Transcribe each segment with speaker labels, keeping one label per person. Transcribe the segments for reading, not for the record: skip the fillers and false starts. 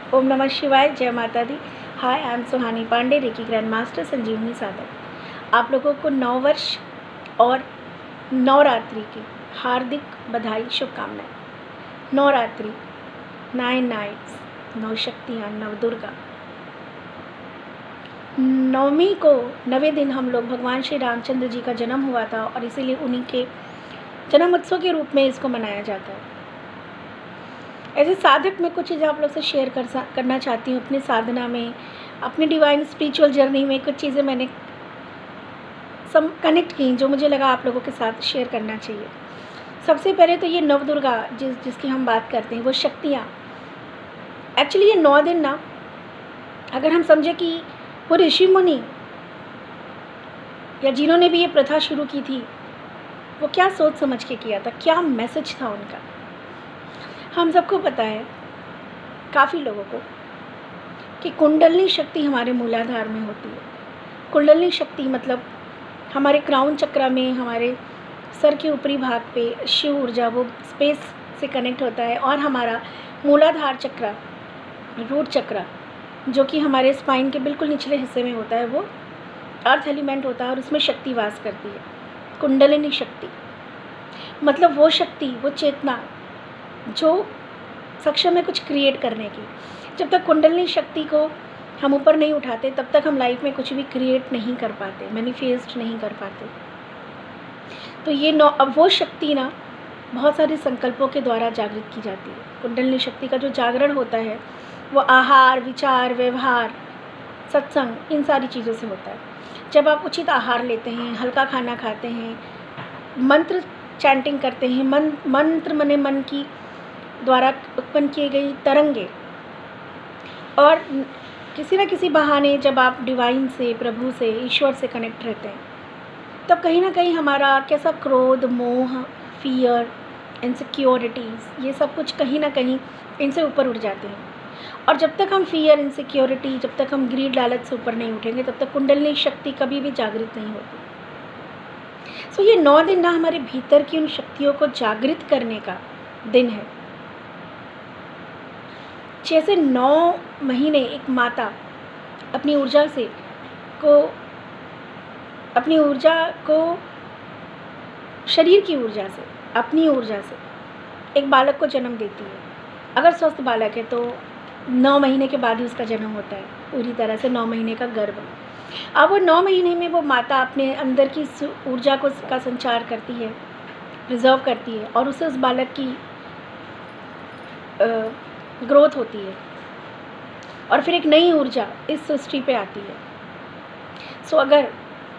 Speaker 1: ओम नमः शिवाय, जय माता दी। Hi, I am Suhani Pandey, reiki grand master, Sanjeevani साधक। आप लोगों को नववर्ष और नवरात्रि की हार्दिक बधाई, शुभकामनाएं। नवरात्रि, 9 नाइट्स, 9 शक्तियाँ, नव दुर्गा। नवमी को, 9वें दिन हम लोग भगवान श्री रामचंद्र जी का जन्म हुआ था और इसीलिए उन्हीं के जन्म उत्सव के रूप में इसको मनाया जाता है। एज ए साधक मैं कुछ चीज़ें आप लोग से शेयर करना चाहती हूँ अपनी साधना में, अपनी डिवाइन स्पिरिचुअल जर्नी में। कुछ चीज़ें मैंने कनेक्ट की जो मुझे लगा आप लोगों के साथ शेयर करना चाहिए। सबसे पहले तो ये नव दुर्गा जिसकी हम बात करते हैं, वो शक्तियाँ। एक्चुअली ये 9 दिन ना, अगर हम समझे कि वो ऋषि मुनि या जिन्होंने भी ये प्रथा शुरू की थी, वो क्या सोच समझ के किया था, क्या मैसेज था उनका। हम सबको पता है, काफ़ी लोगों को, कि कुंडलिनी शक्ति हमारे मूलाधार में होती है। कुंडलिनी शक्ति मतलब हमारे क्राउन चक्र में, हमारे सर के ऊपरी भाग पे शिव ऊर्जा, वो स्पेस से कनेक्ट होता है। और हमारा मूलाधार चक्र, रूट चक्र, जो कि हमारे स्पाइन के बिल्कुल निचले हिस्से में होता है, वो अर्थ एलिमेंट होता है और उसमें शक्ति वास करती है। कुंडलिनी शक्ति मतलब वो शक्ति, वो चेतना जो सक्षम है कुछ क्रिएट करने की। जब तक कुंडलिनी शक्ति को हम ऊपर नहीं उठाते, तब तक हम लाइफ में कुछ भी क्रिएट नहीं कर पाते, मैनिफेस्ट नहीं कर पाते। तो ये अब वो शक्ति ना बहुत सारे संकल्पों के द्वारा जागृत की जाती है। कुंडलिनी शक्ति का जो जागरण होता है वो आहार, विचार, व्यवहार, सत्संग, इन सारी चीज़ों से होता है। जब आप उचित आहार लेते हैं, हल्का खाना खाते हैं, मंत्र चैंटिंग करते हैं, मंत्र मने मन की द्वारा उत्पन्न किए गई तरंगे, और किसी न किसी बहाने जब आप डिवाइन से, प्रभु से, ईश्वर से कनेक्ट रहते हैं, तब कहीं ना कहीं हमारा कैसा क्रोध, मोह, फियर, इनसिक्योरिटीज़, ये सब कुछ कहीं ना कहीं इनसे ऊपर उठ जाते हैं। और जब तक हम फियर, इनसिक्योरिटी, जब तक हम ग्रीड, लालच से ऊपर नहीं उठेंगे, तब तक कुंडलिनी शक्ति कभी भी जागृत नहीं होती। सो ये 9 दिन ना हमारे भीतर की उन शक्तियों को जागृत करने का दिन है। जैसे 9 महीने एक माता अपनी ऊर्जा को शरीर की ऊर्जा से, अपनी ऊर्जा से एक बालक को जन्म देती है। अगर स्वस्थ बालक है तो 9 महीने के बाद ही उसका जन्म होता है, पूरी तरह से 9 महीने का गर्भ। अब वो 9 महीने में वो माता अपने अंदर की ऊर्जा का संचार करती है, प्रिजर्व करती है, और उससे उस बालक की ग्रोथ होती है, और फिर एक नई ऊर्जा इस सृष्टि पे आती है। सो अगर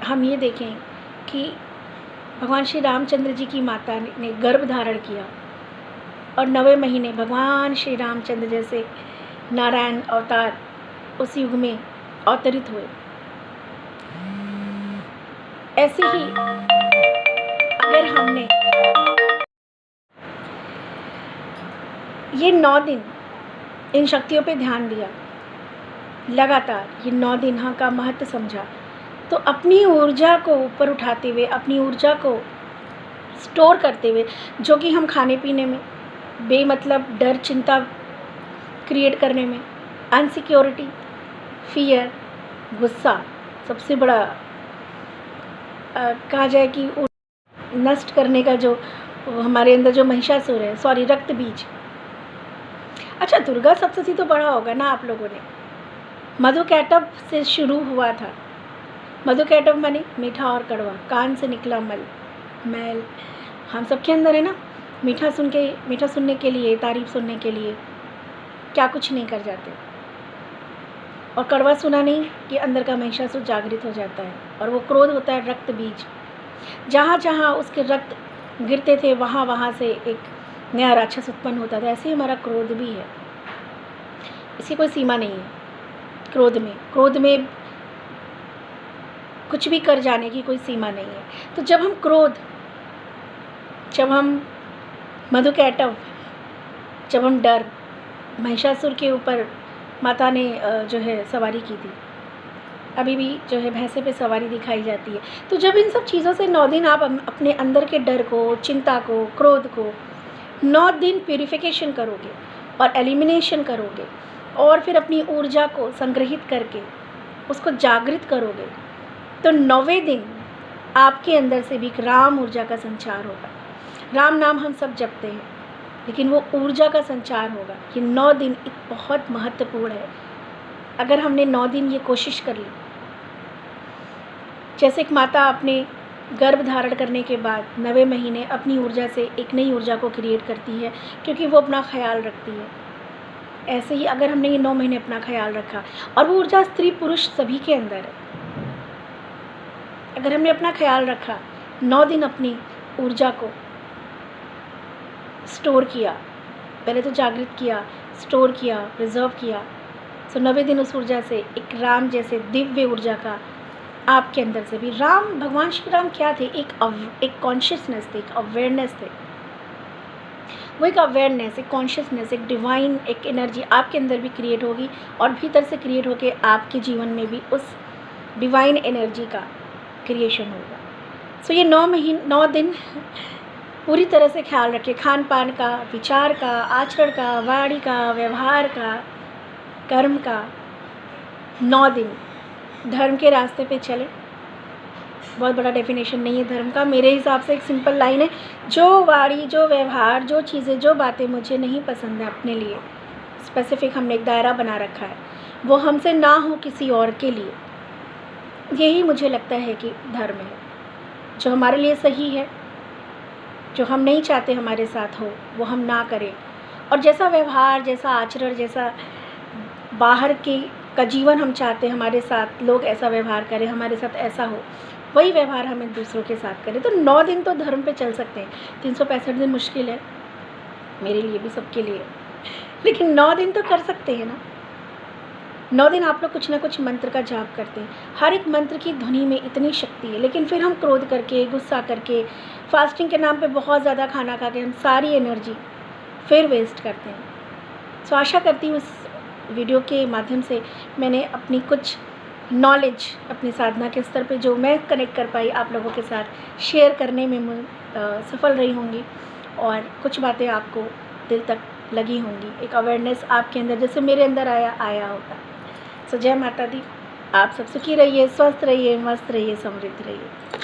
Speaker 1: हम ये देखें कि भगवान श्री रामचंद्र जी की माता ने गर्भ धारण किया और 9वें महीने भगवान श्री रामचंद्र जैसे नारायण अवतार उस युग में अवतरित हुए, ऐसे ही अगर हमने ये 9 दिन इन शक्तियों पे ध्यान दिया, लगातार ये 9 दिन का महत्व समझा, तो अपनी ऊर्जा को ऊपर उठाते हुए, अपनी ऊर्जा को स्टोर करते हुए, जो कि हम खाने पीने में बेमतलब डर, चिंता क्रिएट करने में, अनसिक्योरिटी, फियर, गुस्सा, सबसे बड़ा कहा जाए कि नष्ट करने का जो हमारे अंदर जो महिषासुर है, रक्त बीज। अच्छा, दुर्गा सप्तशती तो बड़ा होगा ना आप लोगों ने। मधुकैटभ से शुरू हुआ था। मधुकैटभ माने मीठा और कड़वा, कान से निकला मैल हम सबके अंदर है ना। मीठा सुनने के लिए, तारीफ सुनने के लिए क्या कुछ नहीं कर जाते, और कड़वा सुना नहीं कि अंदर का महिषासुर जागृत हो जाता है, और वो क्रोध होता है रक्त बीज। जहाँ जहाँ उसके रक्त गिरते थे, वहाँ वहाँ से एक नया राक्षस उत्पन्न होता था। ऐसे ही हमारा क्रोध भी है, इसकी कोई सीमा नहीं है। क्रोध में कुछ भी कर जाने की कोई सीमा नहीं है। तो जब हम मधुकैटभ, जब हम डर, महिषासुर के ऊपर माता ने जो है सवारी की थी, अभी भी जो है भैंसे पे सवारी दिखाई जाती है। तो जब इन सब चीज़ों से 9 दिन आप अपने अंदर के डर को, चिंता को, क्रोध को 9 दिन प्यूरिफिकेशन करोगे और एलिमिनेशन करोगे, और फिर अपनी ऊर्जा को संग्रहित करके उसको जागृत करोगे तो 9वें दिन आपके अंदर से भी एक राम ऊर्जा का संचार होगा। राम नाम हम सब जपते हैं, लेकिन वो ऊर्जा का संचार होगा। कि 9 दिन एक बहुत महत्वपूर्ण है। अगर हमने 9 दिन ये कोशिश कर ली, जैसे एक माता अपने गर्भ धारण करने के बाद 9वें महीने अपनी ऊर्जा से एक नई ऊर्जा को क्रिएट करती है, क्योंकि वो अपना ख्याल रखती है। ऐसे ही अगर हमने ये 9 महीने अपना ख्याल रखा, और वो ऊर्जा स्त्री पुरुष सभी के अंदर है, अगर हमने अपना ख्याल रखा, 9 दिन अपनी ऊर्जा को स्टोर किया, पहले तो जागृत किया, स्टोर किया, रिजर्व किया, सो 9वें दिन उस ऊर्जा से एक राम जैसे दिव्य ऊर्जा का आपके अंदर से भी, राम भगवान श्री राम क्या थे? एक कॉन्शियसनेस थे, एक अवेयरनेस थे। वो एक अवेयरनेस, एक कॉन्शियसनेस, एक डिवाइन, एक एनर्जी आपके अंदर भी क्रिएट होगी, और भीतर से क्रिएट होके आपके जीवन में भी उस डिवाइन एनर्जी का क्रिएशन होगा। सो ये 9 दिन पूरी तरह से ख्याल रखें, खान पान का, विचार का, आचरण का, वाणी का, व्यवहार का, कर्म का। 9 दिन धर्म के रास्ते पे चले। बहुत बड़ा डेफिनेशन नहीं है धर्म का, मेरे हिसाब से एक सिंपल लाइन है, जो वाणी, जो व्यवहार, जो चीज़ें, जो बातें मुझे नहीं पसंद है अपने लिए, स्पेसिफिक हमने एक दायरा बना रखा है, वो हमसे ना हो किसी और के लिए, यही मुझे लगता है कि धर्म है। जो हमारे लिए सही है, जो हम नहीं चाहते हमारे साथ हो, वो हम ना करें। और जैसा व्यवहार, जैसा आचरण, जैसा बाहर का जीवन हम चाहते हैं हमारे साथ लोग ऐसा व्यवहार करें, हमारे साथ ऐसा हो, वही व्यवहार हम दूसरों के साथ करें। तो 9 दिन तो धर्म पे चल सकते हैं। 365 दिन मुश्किल है मेरे लिए भी, सबके लिए, लेकिन 9 दिन तो कर सकते हैं ना। 9 दिन आप लोग कुछ ना कुछ मंत्र का जाप करते हैं। हर एक मंत्र की ध्वनि में इतनी शक्ति है, लेकिन फिर हम क्रोध करके, गुस्सा करके, फास्टिंग के नाम पे बहुत ज़्यादा खाना खा के हम सारी एनर्जी फिर वेस्ट करते हैं। सो आशा करती हूँ इस वीडियो के माध्यम से मैंने अपनी कुछ नॉलेज अपनी साधना के स्तर पे जो मैं कनेक्ट कर पाई आप लोगों के साथ शेयर करने में मैं सफल रही होंगी, और कुछ बातें आपको दिल तक लगी होंगी। एक अवेयरनेस आपके अंदर जैसे मेरे अंदर आया होगा। सो जय माता दी। आप सब सुखी रहिए, स्वस्थ रहिए, मस्त रहिए, समृद्ध रहिए।